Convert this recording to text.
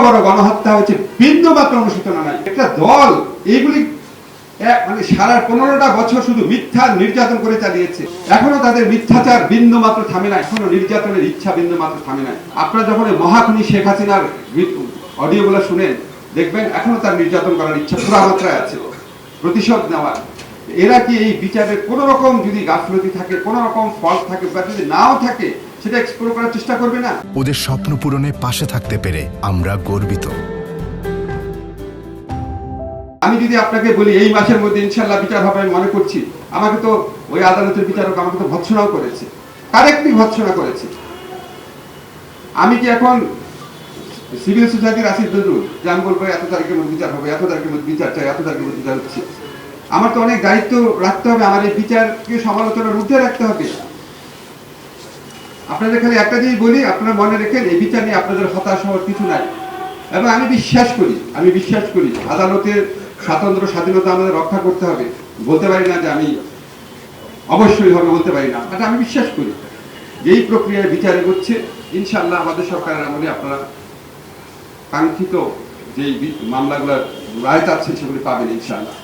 বড় গণহত্যা হয়েছে বিন্দু মাত্র অনুশোচনা নাই। একটা দল এইগুলি মানে সারা 15টা বছর শুধু মিথ্যা নির্যাতন করে চালিয়েছে, এখনো তাদের মিথ্যাচার বিন্দু মাত্র থামে নাই, এখনো নির্যাতনের ইচ্ছা বিন্দু মাত্র থামে নাই। আপনারা যখন মহাখনি শেখ হাসিনার অডিওগুলো শুনেন দেখবেন এখনো তার নির্যাতন করার ইচ্ছা পুরা মাত্রায় আছে, প্রতিশোধ নেওয়ার। এরা কি এই বিচারের কোন রকম যদি গাফলতি থাকে, কোন রকম ফল্ট থাকে বা যদি নাও থাকে, সেটা এক্সপ্লোর করার চেষ্টা করবে না? ওদের স্বপ্ন পূরণে পাশে থাকতে পেরে আমরা গর্বিত। আমি যদি আপনাকে বলি এই মাসের মধ্যে ইনশাআল্লাহ বিচার হবে আমি মনে করছি, আমাকে তো ওই আদালতের বিচারক আমাকে তো ভৎসনাও করেছে, কারেক্টলি ভৎসনা করেছে। আমি কি এখন সিভিল সোসাইটির আসিফ নজরুল যে আমি বলবো এত তারিখের মধ্যে বিচার হবে, এত তারিখের মধ্যে বিচার চাই, এত তারিখের মধ্যে বিচার হচ্ছে? আমার তো অনেক দায়িত্ব রাখতে হবে, আমার এই বিচারকে সমালোচনার ঊর্ধ্বে রাখতে হবে। আপনাদের খালি একটা জিনিস বলি, আপনারা মনে রেখেন এই বিচার নিয়ে আপনাদের হতাশ হওয়ার কিছু নাই। এবং আমি বিশ্বাস করি আদালতের স্বাধীনতা আমাদের রক্ষা করতে হবে। বলতে পারি না যে আমি অবশ্যই হবে, বলতে পারি না, বাট আমি বিশ্বাস করি যে এই প্রক্রিয়ায় বিচার এগোচ্ছে। ইনশাআল্লাহ আমাদের সরকারের আমলে আপনারা কাঙ্ক্ষিত যে মামলাগুলোর রায় চাচ্ছেন সেগুলি পাবেন ইনশাআল্লাহ।